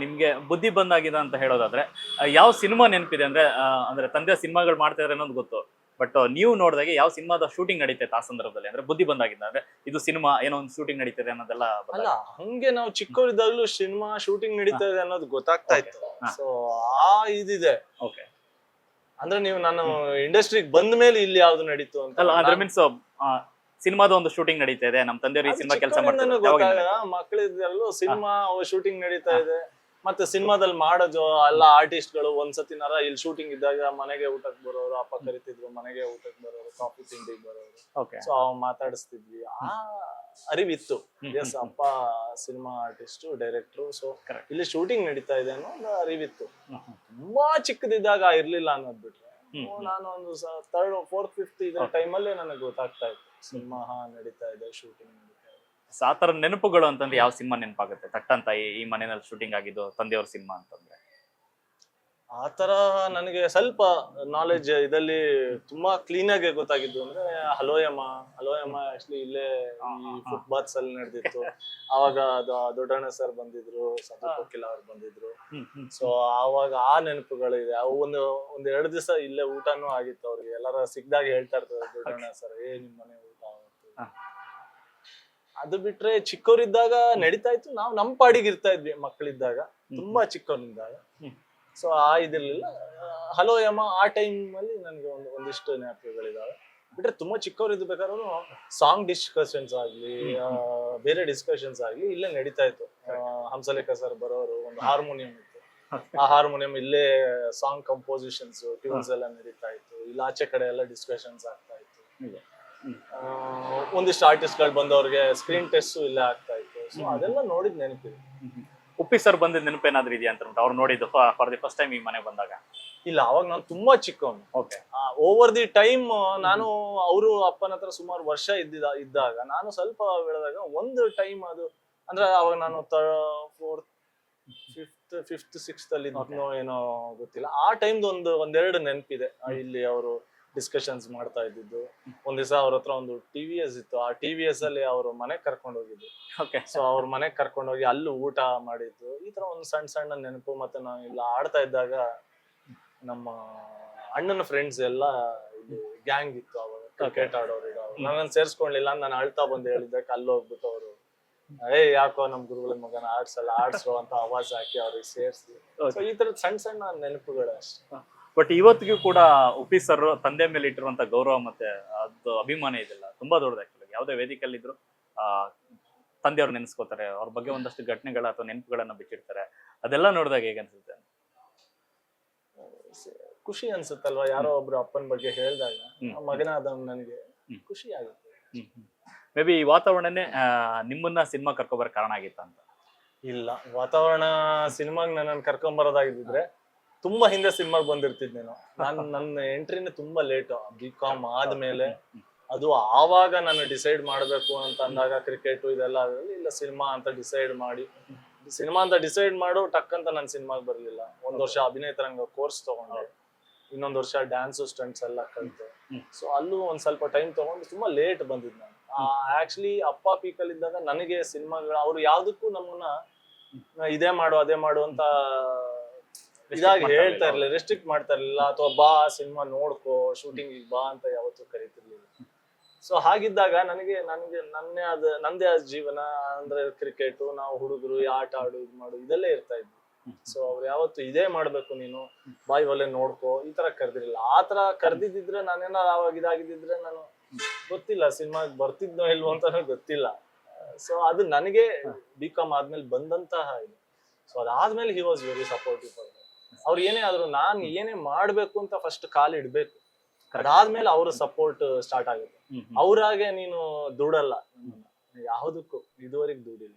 ನಿಮ್ಗೆ ಬುದ್ಧಿ ಬಂದಾಗಿದೆ ಅಂತ ಹೇಳೋದಾದ್ರೆ ಯಾವ ಸಿನಿಮಾ ನೆನಪಿದೆ ಅಂದ್ರೆ ಅಂದ್ರೆ ತಂದೆ ಸಿನಿಮಾಗಳು ಮಾಡ್ತಾ ಇದಾರೆ ಅನ್ನೋದು ಗೊತ್ತು. ಬಟ್ ನೀವು ನೋಡಿದಾಗೆ ಯಾವ ಸಿನಿಮಾದ ಶೂಟಿಂಗ್ ನಡೀತೈತೆ ಆ ಸಂದರ್ಭದಲ್ಲಿ ಅಂದ್ರೆ ಬುದ್ಧಿ ಬಂದಾಗಿದ್ದ ಅಂದ್ರೆ ಇದು ಸಿನಿಮಾ ಏನೋ ಒಂದು ಶೂಟಿಂಗ್ ನಡೀತಿದೆ ಅನ್ನೋದೆಲ್ಲ ಅಲ್ಲ ಹಂಗೆ ನಾವು ಚಿಕ್ಕವರಿದ್ದಾಗ್ಲೂ ಸಿನಿಮಾ ಶೂಟಿಂಗ್ ನಡೀತಾ ಇದೆ ಅನ್ನೋದು ಗೊತ್ತಾಗ್ತಾ ಇತ್ತು. ಸೊ ಆ ಇದಿದೆ. ಓಕೆ. ಅಂದ್ರೆ ನೀವು ನಾನು ಇಂಡಸ್ಟ್ರಿಗೆ ಬಂದ ಮೇಲೆ ಇಲ್ಲಿ ಯಾವ್ದು ನಡೀತು ಅಂತ ಅಲ್ಲ ಅಂದ್ರೆ ಮೀನ್ಸ್ ಸಿನಿಮಾದ ಒಂದು ಶೂಟಿಂಗ್ ನಡೀತಾ ಇದೆ, ನಮ್ಮ ತಂದೆಯವರು ಈ ಸಿನಿಮಾ ಕೆಲಸ ಮಾಡ್ತಾರೆ, ಮಕ್ಕಳಿದ್ದಲ್ಲೂ ಸಿನಿಮಾ ಶೂಟಿಂಗ್ ನಡೀತಾ ಇದೆ. ಮತ್ತೆ ಸಿನಿಮಾದಲ್ಲಿ ಮಾಡೋದು ಎಲ್ಲ ಆರ್ಟಿಸ್ಟ್ ಗಳು ಒಂದ್ಸತಿನಾರ ಇಲ್ಲಿ ಶೂಟಿಂಗ್ ಇದ್ದಾಗ ಮನೆಗೆ ಊಟಕ್ಕೆ ಬರೋರು, ಅಪ್ಪ ಕರಿತಿದ್ರು ಮನೆಗೆ ಊಟಕ್ಕೆ ಬರೋರು, ಕಾಫಿ ತಿಂಡಿಗೆ ಬರೋರು. ಸೊ ಅವ್ ಮಾತಾಡಿಸ್ತಿದ್ವಿ. ಆ ಅರಿವಿತ್ತು, ಎಸ್ ಅಪ್ಪ ಸಿನಿಮಾ ಆರ್ಟಿಸ್ಟ್ ಡೈರೆಕ್ಟ್ರು, ಸೊ ಇಲ್ಲಿ ಶೂಟಿಂಗ್ ನಡೀತಾ ಇದೆ ಅನ್ನೋ ಒಂದು ಅರಿವಿತ್ತು. ತುಂಬಾ ಚಿಕ್ಕದಿದ್ದಾಗ ಇರ್ಲಿಲ್ಲ ಅನ್ನೋದ್ ಬಿಟ್ರೆ ನಾನು ಒಂದು ಥರ್ಡ್ ಫೋರ್ತ್ ಫಿಫ್ತ್ ಇದ್ರ ಟೈಮಲ್ಲೇ ನನಗೆ ಗೊತ್ತಾಗ್ತಾ ಇತ್ತು ಸಿನಿಮಾ ನಡೀತಾ ಇದೆ, ಶೂಟಿಂಗ್ ನಡೀತಾ ಇದೆ. ಆ ತರ ನೆನಪುಗಳು ಅಂತಂದ್ರೆ ಯಾವ ಸಿನಿಮಾ ನೆನಪಾಗುತ್ತೆ ತಟ್ಟಂತ ಈ ಮನೆಯಲ್ಲಿ ಶೂಟಿಂಗ್ ಆಗಿದ್ದು ತಂದೆಯವ್ರ ಸಿನಿಮಾ ಅಂತಂದ್ರೆ? ಆತರ ನನಗೆ ಸ್ವಲ್ಪ ನಾಲೆಜ್ ಇದಲ್ಲಿ ತುಂಬಾ ಕ್ಲೀನ್ ಆಗಿ ಗೊತ್ತಾಗಿದ್ದು ಅಂದ್ರೆ ಹಲೋಯಮ್ಮ ಆಕ್ಚುಲಿ ಇಲ್ಲೇ ಈ ಫುಟ್ಬಾತ್ಸ್ ಅಲ್ಲಿ ನಡೆದಿತ್ತು. ಆವಾಗ ದೊಡ್ಡಣ್ಣ ಸರ್ ಬಂದಿದ್ರು, ಸಂದೀಪ್ ವಕೀಲ್ ಅವ್ರು ಬಂದಿದ್ರು. ಸೊ ಆವಾಗ ಆ ನೆನಪುಗಳಿದೆ. ಅವು ಒಂದ್ 2 ದಿವಸ ಇಲ್ಲೇ ಊಟನೂ ಆಗಿತ್ತು. ಅವ್ರಿಗೆ ಎಲ್ಲಾರ ಸಿಕ್ದಾಗ ಹೇಳ್ತಾ ಇರ್ತಾರೆ ದೊಡ್ಡಣ್ಣ ಸರ್, ನಿಮ್ ಮನೆ ಊಟ ಆವತ್ತು. ಅದು ಬಿಟ್ರೆ ಚಿಕ್ಕವರಿದ್ದಾಗ ನಡೀತಾ ಇತ್ತು, ನಾವು ನಮ್ ಪಾಡಿಗೆ ಇರ್ತಾ ಇದ್ವಿ ಮಕ್ಕಳಿದ್ದಾಗ, ತುಂಬಾ ಚಿಕ್ಕವರಿದ್ದಾಗ. ಸೊ ಆ ಇದಿರ್ಲಿಲ್ಲ. ಹಲೋ ಯಮ್ಮ ಆ ಟೈಮ್ ಅಲ್ಲಿ ನನಗೆ ಒಂದಿಷ್ಟು ಜ್ಞಾಪಕಗಳಿದಾವೆ. ಬಿಟ್ರೆ ತುಂಬಾ ಚಿಕ್ಕವ್ರು ಇದ್ಬೇಕಾದ್ರೂ ಸಾಂಗ್ ಡಿಸ್ಕಷನ್ಸ್ ಆಗ್ಲಿ, ಬೇರೆ ಡಿಸ್ಕಷನ್ಸ್ ಆಗ್ಲಿ ಇಲ್ಲೇ ನಡೀತಾ ಇತ್ತು. ಹಂಸಲೇಖ ಸರ್ ಬರೋರು, ಒಂದು ಹಾರ್ಮೋನಿಯಂ ಇತ್ತು, ಆ ಹಾರ್ಮೋನಿಯಂ ಇಲ್ಲೇ ಸಾಂಗ್ ಕಂಪೋಸಿಷನ್ಸ್ ಟ್ಯೂನ್ಸ್ ಎಲ್ಲ ನಡೀತಾ ಇತ್ತು. ಇಲ್ಲಿ ಆಚೆ ಕಡೆ ಎಲ್ಲ ಡಿಸ್ಕಷನ್ಸ್ ಆಗ್ತಾ ಇತ್ತು. ಒಂದಿಷ್ಟು ಆರ್ಟಿಸ್ಟ್ ಗಳು ಬಂದವ್ರಿಗೆ ಸ್ಕ್ರೀನ್ ಟೆಸ್ಟ್ ಇಲ್ಲೇ ಆಗ್ತಾ ಇತ್ತು. ಸೊ ಅದೆಲ್ಲ ನೋಡಿದ್ ನೆನಪಿದೆ. ಉಪ್ಪಿ ಸರ್ ಬಂದಿದ್ದ ನೆನಪೇನಾದ್ರೂ ಇದೆಯಾ ಅಂತ ಅವ್ರು ನೋಡಿದ್ದು ಫಾರ್ ದಿ ಫಸ್ಟ್ ಟೈಮ್ ಈ ಮನೆ ಬಂದಾಗ? ಇಲ್ಲ, ಅವಾಗ ನಾನು ತುಂಬಾ ಚಿಕ್ಕವನು. ಓಕೆ. ಓವರ್ ದಿ ಟೈಮ್ ನಾನು ಅವರು ಅಪ್ಪನ ಹತ್ರ ಸುಮಾರು ವರ್ಷ ಇದ್ದಾಗ ನಾನು ಸ್ವಲ್ಪ ಬೆಳೆದಾಗ ಒಂದು ಟೈಮ್ ಅದು ಅಂದ್ರೆ ಅವಾಗ ನಾನು ಫಿಫ್ತ್ ಸಿಕ್ಸ್ತ್ ಅಲ್ಲಿ ಇದ್ನೋ ಏನೋ ಗೊತ್ತಿಲ್ಲ. ಆ ಟೈಮ್ದು ಒಂದೆರಡು ನೆನಪಿದೆ. ಇಲ್ಲಿ ಅವರು ಡಿಸ್ಕಷನ್ಸ್ ಮಾಡ್ತಾ ಇದ್ದಿದ್ದು. ಒಂದ್ ದಿವಸ ಅವ್ರ ಹತ್ರ ಒಂದು TVS ಇತ್ತು. ಆ TVS ಅಲ್ಲಿ ಅವ್ರ ಮನೆಗ್ ಕರ್ಕೊಂಡು ಹೋಗಿದ್ದು. ಸೊ ಅವ್ರ ಮನೆಗ್ ಕರ್ಕೊಂಡು ಹೋಗಿ ಅಲ್ಲಿ ಊಟ ಮಾಡಿದ್ದು. ಈ ತರ ಒಂದು ಸಣ್ಣ ನೆನಪು. ಮತ್ತೆ ನಾವು ಇಲ್ಲ ಆಡ್ತಾ ಇದ್ದಾಗ ನಮ್ಮ ಅಣ್ಣನ ಫ್ರೆಂಡ್ಸ್ ಎಲ್ಲ ಇಲ್ಲಿ ಗ್ಯಾಂಗ್ ಇತ್ತು. ಅವಾಗ ಕ್ರಿಕೆಟ್ ಆಡೋರು ಇಡೋರು. ನನ್ನನ್ನು ಸೇರ್ಸ್ಕೊಂಡಿಲ್ಲ, ನಾನು ಅಳ್ತಾ ಬಂದು ಹೇಳಿದ್ದಕ್ಕೆ ಅಲ್ಲಿ ಹೋಗ್ಬಿಟ್ಟು ಅವರು ಯಾಕೋ ನಮ್ ಗುರುಗಳ ಮಗನ ಆಡ್ಸೋ ಅಂತ ಆವಾಜ್ ಹಾಕಿ ಅವ್ರಿಗೆ ಸೇರ್ಸಿ. ಈ ತರದ ಸಣ್ಣ ನೆನಪುಗಳು ಅಷ್ಟೇ. ಬಟ್ ಇವತ್ತಿಗೂ ಕೂಡ ಉಪ್ಪಿ ಸರ್ ತಂದೆ ಮೇಲೆ ಇಟ್ಟಿರುವಂತ ಗೌರವ ಮತ್ತೆ ಅದು ಅಭಿಮಾನ ಇದೆಲ್ಲ ತುಂಬಾ ದೊಡ್ಡದಾಗ್ತದೆ. ಯಾವುದೇ ವೇದಿಕೆಯಲ್ಲಿ ಇದ್ರು ತಂದೆಯವ್ರು ನೆನೆಸ್ಕೋತಾರೆ, ಅವ್ರ ಬಗ್ಗೆ ಒಂದಷ್ಟು ಘಟನೆಗಳ ಅಥವಾ ನೆನಪುಗಳನ್ನ ಬಿಟ್ಟಿರ್ತಾರೆ. ಅದೆಲ್ಲ ನೋಡಿದಾಗ ಹೇಗೆ ಅನ್ಸುತ್ತೆ? ಖುಷಿ ಅನ್ಸುತ್ತಲ್ವಾ, ಯಾರೋ ಒಬ್ರು ಅಪ್ಪನ ಬಗ್ಗೆ ಹೇಳಿದಾಗ ಮಗನಾದ ನನಗೆ ಖುಷಿ ಆಗುತ್ತೆ. ಮೇ ಬಿ ಈ ವಾತಾವರಣನೇ ನಿಮ್ಮನ್ನ ಸಿನಿಮಾ ಕರ್ಕೊಬರಕ್ ಕಾರಣ ಆಗಿತ್ತ ಅಂತ? ಇಲ್ಲ, ವಾತಾವರಣ ಸಿನಿಮಾಗ್ ನನ್ನನ್ನು ಕರ್ಕೊಂಬರೋದಾಗಿದ್ರೆ ತುಂಬಾ ಹಿಂದೆ ಸಿನಿಮಾಗ್ ಬಂದಿರ್ತಿದ್ನೇನೋ. ನನ್ನ ಎಂಟ್ರಿನೇ ತುಂಬಾ ಲೇಟ್. BCom ಆದ್ಮೇಲೆ ಅದು ಆವಾಗ ನಾನು ಡಿಸೈಡ್ ಮಾಡ್ಬೇಕು ಅಂತ ಅಂದಾಗ ಕ್ರಿಕೆಟ್ ಇದೆಲ್ಲ ಇಲ್ಲ ಸಿನಿಮಾ ಅಂತ ಡಿಸೈಡ್ ಮಾಡು ಟಕ್ ಅಂತ ನಾನು ಸಿನಿಮಾಗ್ ಬರ್ಲಿಲ್ಲ. 1 ವರ್ಷ ಅಭಿನಯ ತರಂಗ ಕೋರ್ಸ್ ತಗೊಂಡೆ, ಇನ್ನೊಂದು ವರ್ಷ ಡ್ಯಾನ್ಸ್ ಸ್ಟಂಟ್ಸ್ ಎಲ್ಲ ಕಲಿತೆ. ಸೊ ಅಲ್ಲೂ ಒಂದ್ ಸ್ವಲ್ಪ ಟೈಮ್ ತಗೊಂಡು ತುಂಬಾ ಲೇಟ್ ಬಂದಿದ್ ನಾನು. ಆಕ್ಚುಲಿ ಅಪ್ಪ ಪೀಕಲ್ ಇದ್ದಾಗ ನನಗೆ ಸಿನಿಮಾಗಳು ಅವ್ರು ಯಾವ್ದಕ್ಕೂ ನಮ್ಮನ್ನ ಇದೇ ಮಾಡು ಅದೇ ಮಾಡು ಅಂತ ಇದಾಗಿ ಹೇಳ್ತಾ ಇರ್ಲಿಲ್ಲ, ರೆಸ್ಟ್ರಿಕ್ಟ್ ಮಾಡ್ತಾ ಇರ್ಲಿಲ್ಲ. ಅಥವಾ ಬಾ ಸಿನಿಮಾ ನೋಡ್ಕೋ, ಶೂಟಿಂಗ್ ಬಾ ಅಂತ ಯಾವತ್ತೂ ಕರೀತಿರ್ಲಿಲ್ಲ. ಸೊ ಹಾಗಿದ್ದಾಗ ನಂದೇ ಆದ ಜೀವನ ಅಂದ್ರೆ ಕ್ರಿಕೆಟ್, ನಾವು ಹುಡುಗರು ಆಟ ಆಡು ಇದು ಮಾಡು ಇದೆಲ್ಲ ಇರ್ತಾ ಇದ್ವಿ. ಸೊ ಅವ್ರು ಯಾವತ್ತು ಇದೇ ಮಾಡ್ಬೇಕು ನೀನು ಬಾಯ್ ಒಲೆ ನೋಡ್ಕೋ ಈ ತರ ಕರ್ದಿರ್ಲಿಲ್ಲ. ಆ ತರ ಕರ್ದಿದ್ರೆ ನಾನೇನಾರ ಅವಾಗ ಇದಾಗಿದ್ದಿದ್ರೆ ನಾನು ಗೊತ್ತಿಲ್ಲ ಸಿನಿಮಾಗ್ ಬರ್ತಿದ್ನೋ ಇಲ್ವೋ ಅಂತಾನು ಗೊತ್ತಿಲ್ಲ. ಸೊ ಅದು ನನಗೆ BCom ಆದ್ಮೇಲೆ ಬಂದಂತಹ ಇದು. ಸೊ ಅದಾದ್ಮೇಲೆ ಹಿ ವಾಸ್ ವೆರಿ ಸಪೋರ್ಟಿವ್. ಅವ್ರು ಏನೇ ಆದ್ರು ನಾನ್ ಏನೇ ಮಾಡ್ಬೇಕು ಅಂತ ಫಸ್ಟ್ ಕಾಲ್ ಇಡ್ಬೇಕು, ಅದಾದ್ಮೇಲೆ ಅವ್ರ ಸಪೋರ್ಟ್ ಸ್ಟಾರ್ಟ್ ಆಗುತ್ತೆ. ಅವ್ರಾಗೆ ನೀನು ದುಡಲ್ಲ, ಯಾವುದಕ್ಕೂ ಇದುವರೆಗೆ ದುಡಿಲ್ಲ.